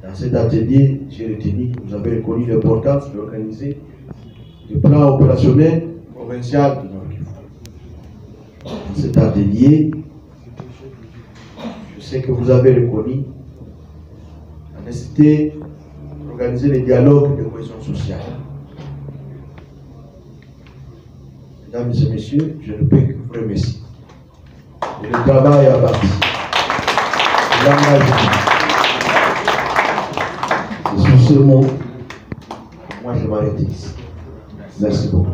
Dans cet atelier, j'ai retenu que vous avez reconnu l'importance d'organiser le plan opérationnel provincial du Nord Kivu. Dans cet atelier, je sais que vous avez reconnu la nécessité d'organiser les dialogues de cohésion sociale. Mesdames et messieurs, je ne peux que vous remercier. Et le travail a bâti. Et sur ce mot, moi je m'arrête ici. Merci beaucoup.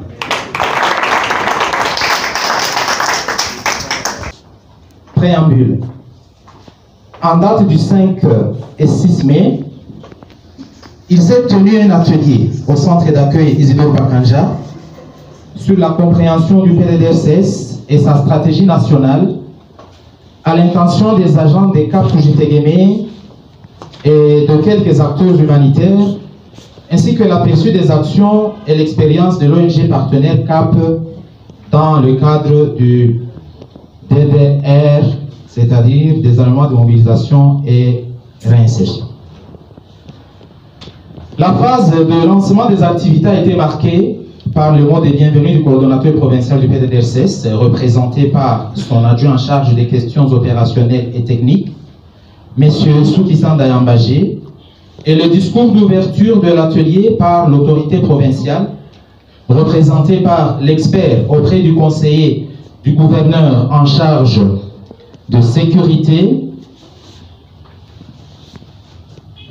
Préambule. En date du 5 et 6 mai, il s'est tenu un atelier au centre d'accueil Isidore Bakanja sur la compréhension du PDDRCS et sa stratégie nationale à l'intention des agents des CAP Tujitegeme et de quelques acteurs humanitaires, ainsi que l'aperçu des actions et l'expérience de l'ONG partenaire CAP dans le cadre du DDR, c'est-à-dire Désarmement de mobilisation et réinsertion. La phase de lancement des activités a été marquée par le mot de bienvenue du coordonnateur provincial du PDDRCS, représenté par son adjoint en charge des questions opérationnelles et techniques, M. Soukissan Dayambagé, et le discours d'ouverture de l'atelier par l'autorité provinciale, représenté par l'expert auprès du conseiller du gouverneur en charge de sécurité,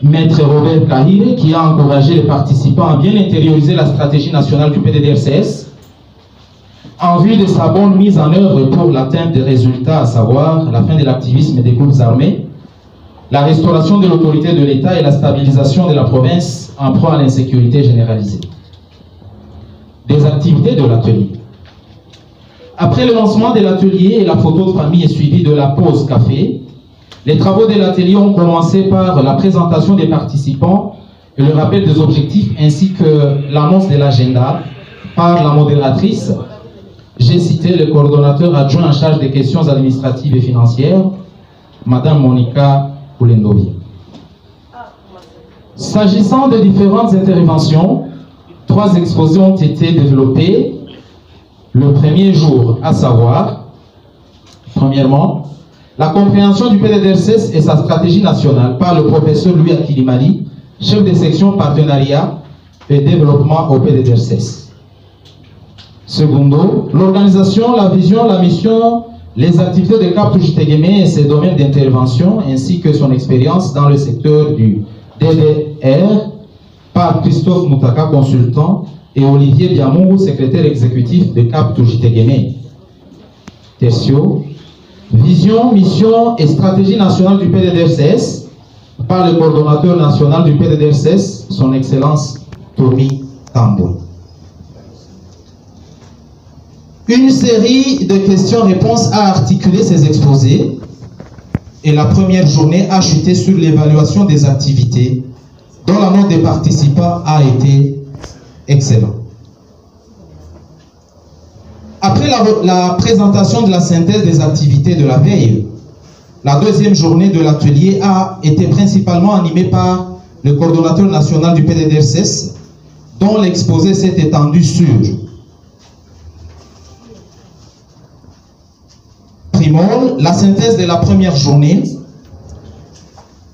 Maître Robert Kahire, qui a encouragé les participants à bien intérioriser la stratégie nationale du PDDRCS en vue de sa bonne mise en œuvre pour l'atteinte des résultats, à savoir la fin de l'activisme des groupes armés, la restauration de l'autorité de l'État et la stabilisation de la province en proie à l'insécurité généralisée. Des activités de l'atelier. Après le lancement de l'atelier et la photo de famille est suivie de la pause café, les travaux de l'atelier ont commencé par la présentation des participants et le rappel des objectifs ainsi que l'annonce de l'agenda par la modératrice. J'ai cité le coordonnateur adjoint en charge des questions administratives et financières, Madame Monica Oulendovi. S'agissant de différentes interventions, 3 exposés ont été développés le premier jour, à savoir, premièrement, la compréhension du PDDRCS et sa stratégie nationale par le professeur Louis Akilimali, chef de section partenariat et développement au PDDRCS. Secondo, l'organisation, la vision, la mission, les activités de CAP Tujitegeme et ses domaines d'intervention, ainsi que son expérience dans le secteur du DDR par Christophe Moutaka, consultant, et Olivier Biamou, secrétaire exécutif de CAP Tujitegeme. Tertio, vision, mission et stratégie nationale du PDDRCS par le coordonnateur national du PDDRCS, son Excellence Tommy Tambo. Une série de questions-réponses a articulé ces exposés et la première journée a chuté sur l'évaluation des activités dont la note des participants a été excellente. Après la présentation de la synthèse des activités de la veille, la deuxième journée de l'atelier a été principalement animée par le coordonnateur national du PDDRCS, dont l'exposé s'est étendu sur primol, la synthèse de la première journée,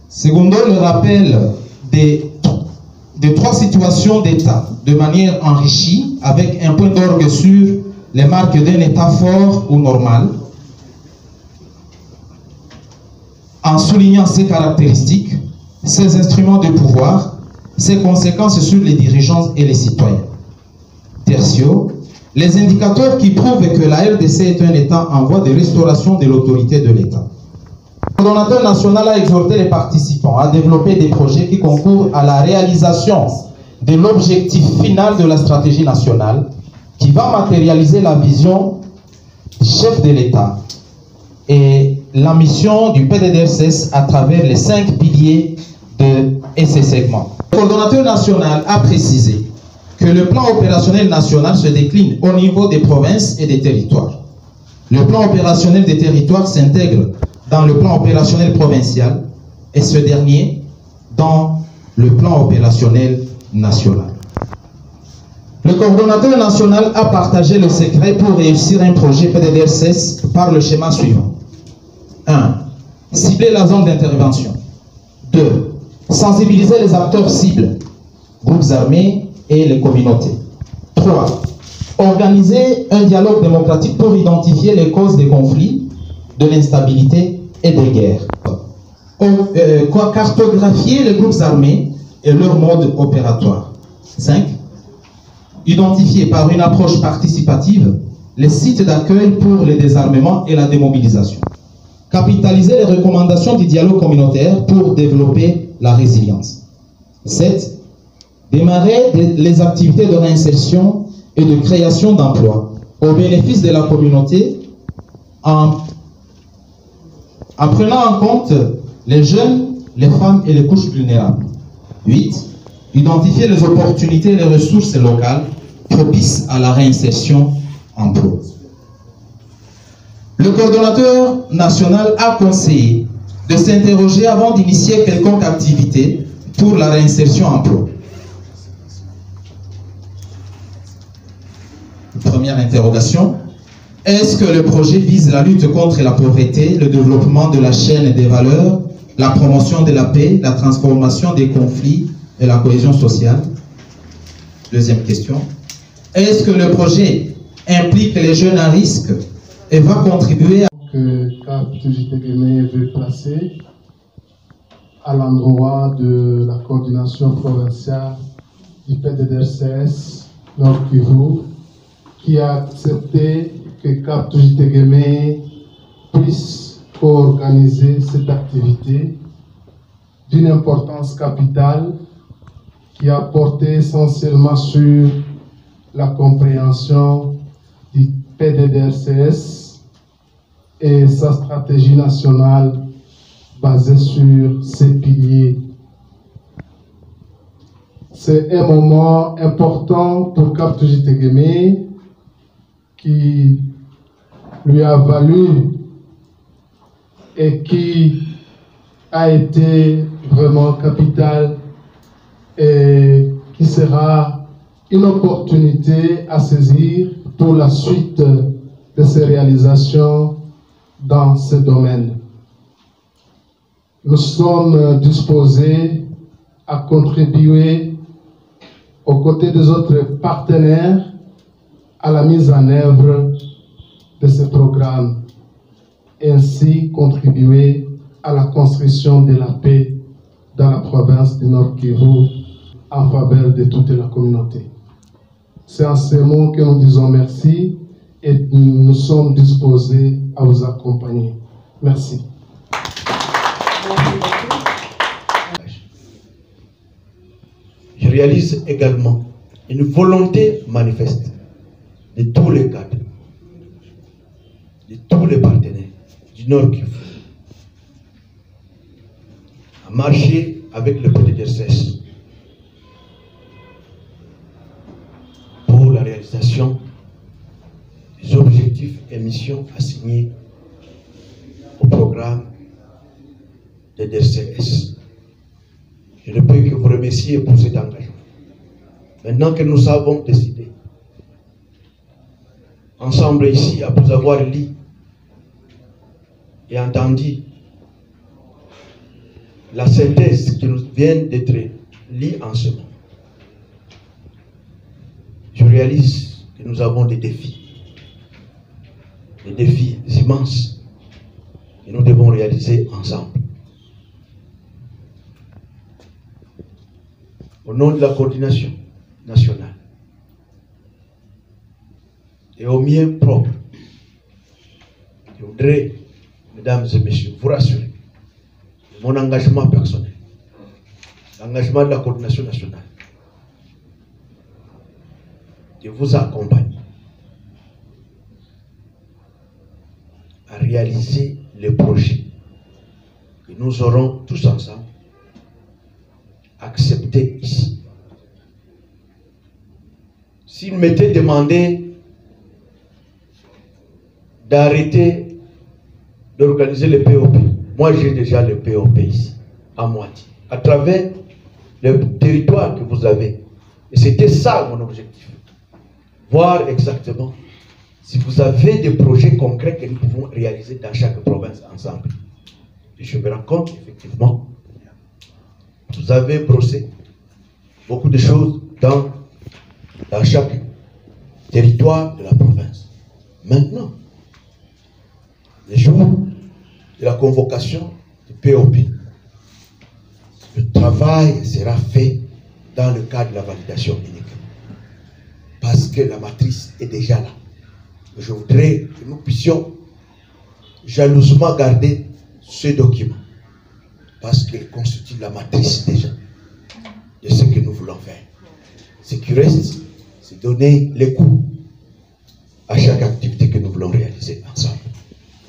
secondo, le rappel de 3 situations d'État de manière enrichie avec un point d'orgue sur les marques d'un État fort ou normal, en soulignant ses caractéristiques, ses instruments de pouvoir, ses conséquences sur les dirigeants et les citoyens. Tertio, les indicateurs qui prouvent que la RDC est un État en voie de restauration de l'autorité de l'État. Le coordonnateur national a exhorté les participants à développer des projets qui concourent à la réalisation de l'objectif final de la stratégie nationale, qui va matérialiser la vision du chef de l'État et la mission du PDDRCS à travers les 5 piliers et ses segments. Le coordonnateur national a précisé que le plan opérationnel national se décline au niveau des provinces et des territoires. Le plan opérationnel des territoires s'intègre dans le plan opérationnel provincial et ce dernier dans le plan opérationnel national. Le coordonnateur national a partagé le secret pour réussir un projet PDDRCS par le schéma suivant. 1. Cibler la zone d'intervention. 2. Sensibiliser les acteurs cibles, groupes armés et les communautés. 3. Organiser un dialogue démocratique pour identifier les causes des conflits, de l'instabilité et des guerres. Cartographier les groupes armés et leur mode opératoire. 5. Identifier par une approche participative les sites d'accueil pour le désarmement et la démobilisation. Capitaliser les recommandations du dialogue communautaire pour développer la résilience. 7. Démarrer les activités de réinsertion et de création d'emplois au bénéfice de la communauté en prenant en compte les jeunes, les femmes et les couches vulnérables. 8. Identifier les opportunités et les ressources locales propices à la réinsertion emploi. Le coordonnateur national a conseillé de s'interroger avant d'initier quelconque activité pour la réinsertion emploi. Première interrogation. Est-ce que le projet vise la lutte contre la pauvreté, le développement de la chaîne des valeurs, la promotion de la paix, la transformation des conflits et la cohésion sociale? Deuxième question. Est-ce que le projet implique les jeunes à risque et va contribuer à... que CAP JTGM veut placer à l'endroit de la coordination provinciale du PDDRCS Nord Kivu, qui a accepté que CAP JTGM puisse co-organiser cette activité d'une importance capitale qui a porté essentiellement sur la compréhension du PDDRCS et sa stratégie nationale basée sur ses piliers. C'est un moment important pour CAP JTGM qui lui a valu et qui a été vraiment capital et qui sera une opportunité à saisir pour la suite de ses réalisations dans ce domaine. Nous sommes disposés à contribuer aux côtés des autres partenaires à la mise en œuvre de ce programme et ainsi contribuer à la construction de la paix dans la province du Nord Kivu en faveur de toute la communauté. C'est en ces mots que nous disons merci et nous sommes disposés à vous accompagner. Merci. Je réalise également une volonté manifeste de tous les cadres, de tous les partenaires du Nord Kivu à marcher avec le PDDRCS pour la réalisation des objectifs et missions assignés au programme de DRCS. Je ne peux que vous remercier pour cet engagement. Maintenant que nous avons décidé, ensemble ici, après avoir lu et entendu la synthèse qui nous vient d'être lue en ce moment, je réalise que nous avons des défis immenses que nous devons réaliser ensemble. Au nom de la coordination nationale et au mien propre, je voudrais, mesdames et messieurs, vous rassurer de mon engagement personnel, l'engagement de la coordination nationale, de vous accompagner à réaliser les projets que nous aurons tous ensemble acceptés ici. S'il m'était demandé d'arrêter d'organiser le POP, moi j'ai déjà le POP ici, à moitié, à travers le territoire que vous avez. Et c'était ça mon objectif. Voir exactement si vous avez des projets concrets que nous pouvons réaliser dans chaque province ensemble. Et je me rends compte, effectivement, vous avez brossé beaucoup de choses dans chaque territoire de la province. Maintenant, le jour de la convocation du POP, le travail sera fait dans le cadre de la validation unique. Parce que la matrice est déjà là. Je voudrais que nous puissions jalousement garder ce document. Parce qu'il constitue la matrice déjà de ce que nous voulons faire. Ce qui reste, c'est donner les coûts à chaque activité que nous voulons réaliser ensemble.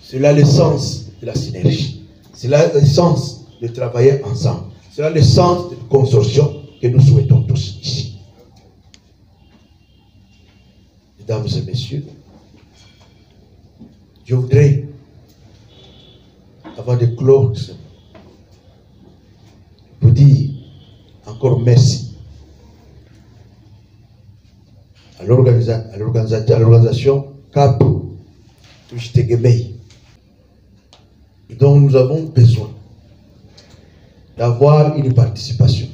C'est là le sens de la synergie. C'est là le sens de travailler ensemble. C'est là le sens de consortium que nous souhaitons tous ici. Mesdames et messieurs, je voudrais, avant de clore, vous dire encore merci à l'organisation CAP Tushitegemei, dont nous avons besoin d'avoir une participation